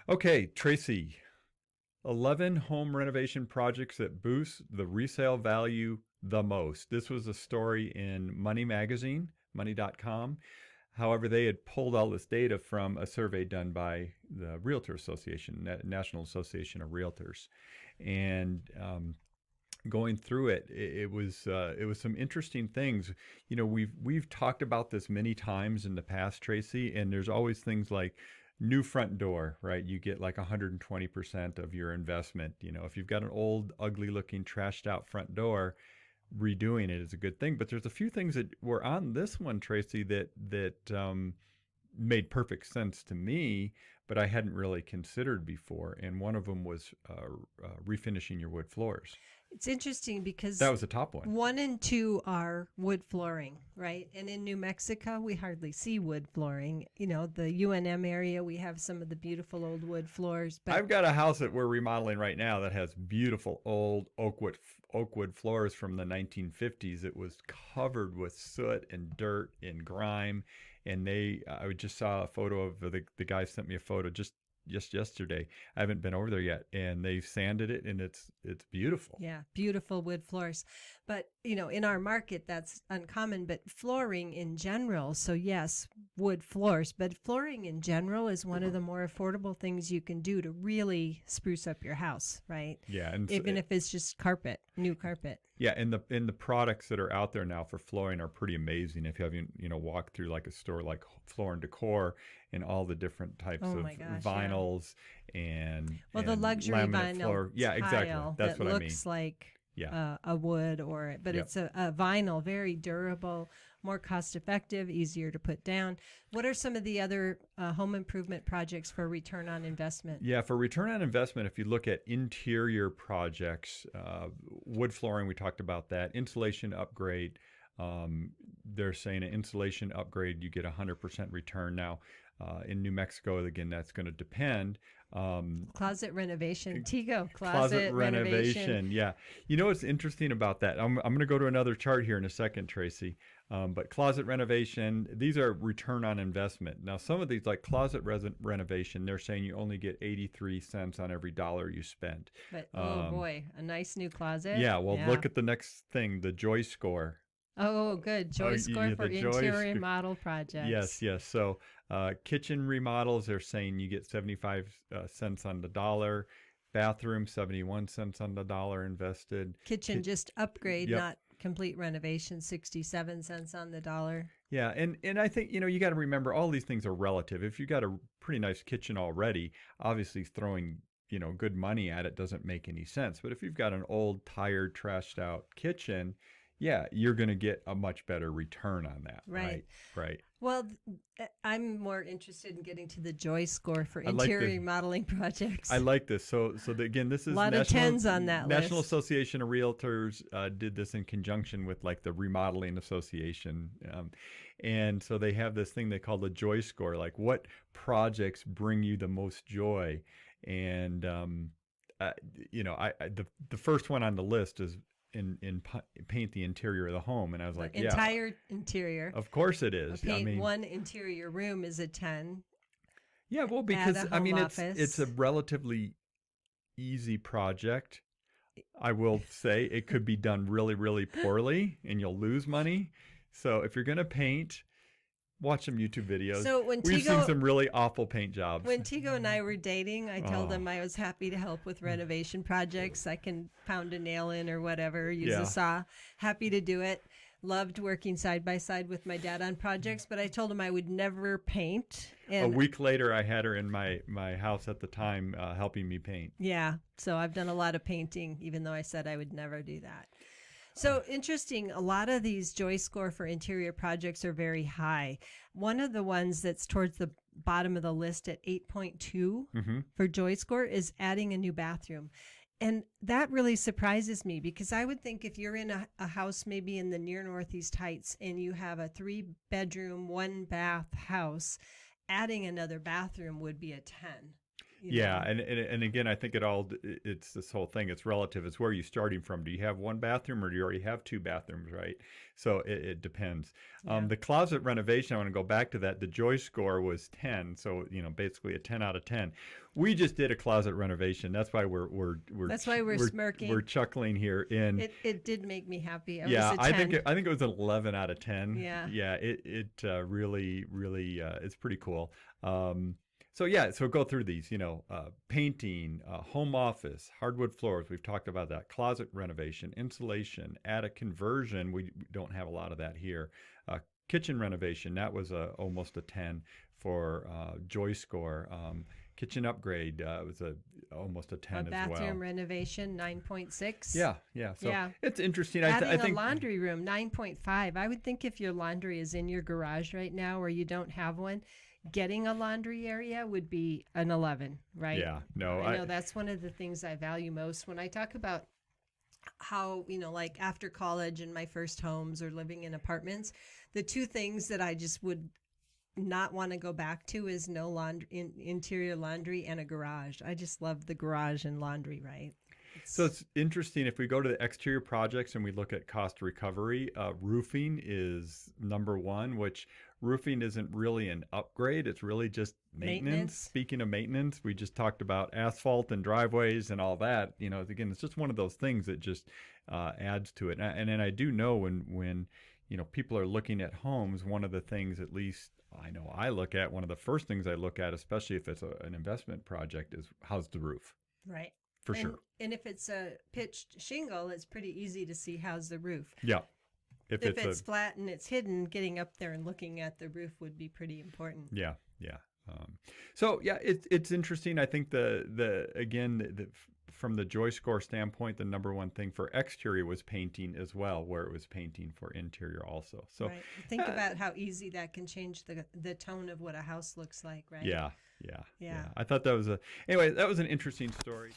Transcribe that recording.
Okay, Tracy, 11 home renovation projects that boost the resale value the most. This was a story in Money Magazine, money.com. However, they had pulled all this data from a survey done by the Realtor Association, National Association of Realtors. And going through it, it was some interesting things. You know, we've talked about this many times in the past, Tracy, and there's always things like new front door, right? You get like 120% of your investment. You know, if you've got an old, ugly looking, trashed out front door, redoing it is a good thing. But there's a few things that were on this one, Tracy, that made perfect sense to me, but I hadn't really considered before. And one of them was refinishing your wood floors. It's interesting because That was the top one. 1 and 2 are wood flooring, right? And in New Mexico, we hardly see wood flooring. You know, the UNM area, we have some of the beautiful old wood floors. But I've got a house that we're remodeling right now that has beautiful old oakwood floors from the 1950s. It was covered with soot and dirt and grime, and I just saw a photo of the guy sent me a photo just yesterday. I haven't been over there yet, and they've sanded it, and it's beautiful. yeah, beautiful wood floors. But, you know, in our market, that's uncommon. But flooring in general, so yes, wood floors, but flooring in general is one of the more affordable things you can do to really spruce up your house, right? Yeah, and Even if it's just carpet, new carpet. yeah, and the products that are out there now for flooring are pretty amazing. If you haven't, walked through like a store like Floor and Decor and all the different types Oh of my gosh, vinyls and Well, the and luxury laminate vinyl floor. Yeah, exactly. tile That's that what I mean. looks like Yeah. a wood but Yep. it's a vinyl, very durable, more cost effective, easier to put down. What are some of the other home improvement projects for return on investment? Yeah, for return on investment, if you look at interior projects, wood flooring, we talked about that. Insulation upgrade, they're saying an insulation upgrade, you get 100% return. Now, in New Mexico, again, that's going to depend. Closet renovation, Tego, Closet renovation. Yeah. You know what's interesting about that? I'm going to go to another chart here in a second, Tracy. But closet renovation, these are return on investment. Now, some of these, like closet renovation, they're saying you only get 83 cents on every dollar you spent. But oh boy, a nice new closet. Yeah. Well, look at the next thing, the Joy Score. Oh, good. Joy score for the Joy interior model projects. Yes. So kitchen remodels, they're saying you get 75 cents on the dollar. Bathroom, 71 cents on the dollar invested. Kitchen just upgrade, Yep. not complete renovation, 67 cents on the dollar. Yeah, and I think, you got to remember all these things are relative. If you got a pretty nice kitchen already, obviously throwing, good money at it doesn't make any sense. But if you've got an old, tired, trashed out kitchen, yeah, you're going to get a much better return on that. Right. Right. Well, I'm more interested in getting to the Joy score for I like interior remodeling projects. I like this. So again, this is a lot of tens on that National list. Association of Realtors did this in conjunction with like the Remodeling Association, and so they have this thing they call the Joy Score. Like, what projects bring you the most joy? And the first one on the list is paint the interior of the home, and I was like, entire interior. Of course it is. Paint one interior room is a 10. Yeah, well, because it's a relatively easy project. I will say it could be done really, really poorly, and you'll lose money. So if you're gonna paint, watch some YouTube videos. So we've seen some really awful paint jobs. When Tego and I were dating, I told him I was happy to help with renovation projects. I can pound a nail in or whatever, use a saw. Happy to do it. Loved working side by side with my dad on projects, but I told him I would never paint. And a week later, I had her in my house at the time helping me paint. Yeah, so I've done a lot of painting, even though I said I would never do that. So interesting, a lot of these Joy Score for interior projects are very high. One of the ones that's towards the bottom of the list at 8.2 for Joy Score is adding a new bathroom. And that really surprises me because I would think if you're in a house maybe in the near Northeast Heights and you have a 3-bedroom, 1-bath house, adding another bathroom would be a 10. Yeah, and again, I think it's this whole thing. It's relative. It's where are you starting from? Do you have one bathroom or do you already have two bathrooms, right? So it depends. Yeah. The closet renovation, I want to go back to that. The joy score was 10, so basically a 10 out of 10. We just did a closet renovation. That's why we're That's why we're smirking. We're chuckling here. It did make me happy. It Yeah, was a 10. I think it was an 11 out of 10. Yeah. Yeah, it really it's pretty cool. So go through these, painting, home office, hardwood floors. We've talked about that. Closet renovation, insulation, attic conversion. We don't have a lot of that here. Kitchen renovation. That was almost a 10 for Joy score. Kitchen upgrade was almost a 10 as well. Bathroom renovation, 9.6. Yeah. So it's interesting. I think a laundry room, 9.5. I would think if your laundry is in your garage right now or you don't have one, getting a laundry area would be an 11, right? Yeah, no. I know that's one of the things I value most when I talk about how, like after college and my first homes or living in apartments, the two things that I just would not want to go back to is no laundry, interior laundry and a garage. I just love the garage and laundry, right? So it's interesting. If we go to the exterior projects and we look at cost recovery, roofing is number one, which roofing isn't really an upgrade. It's really just maintenance. Speaking of maintenance, we just talked about asphalt and driveways and all that. Again, it's just one of those things that just adds to it. And then I do know when people are looking at homes, one of the things, at least I know I look at, one of the first things I look at, especially if it's an investment project, is how's the roof? Right. For sure. And if it's a pitched shingle, it's pretty easy to see how's the roof. Yeah. If it's flat and it's hidden, getting up there and looking at the roof would be pretty important. Yeah. It's interesting. I think from the joy score standpoint, the number one thing for exterior was painting as well, where it was painting for interior also. So right. Think about how easy that can change the tone of what a house looks like, right? Yeah. I thought that was an interesting story.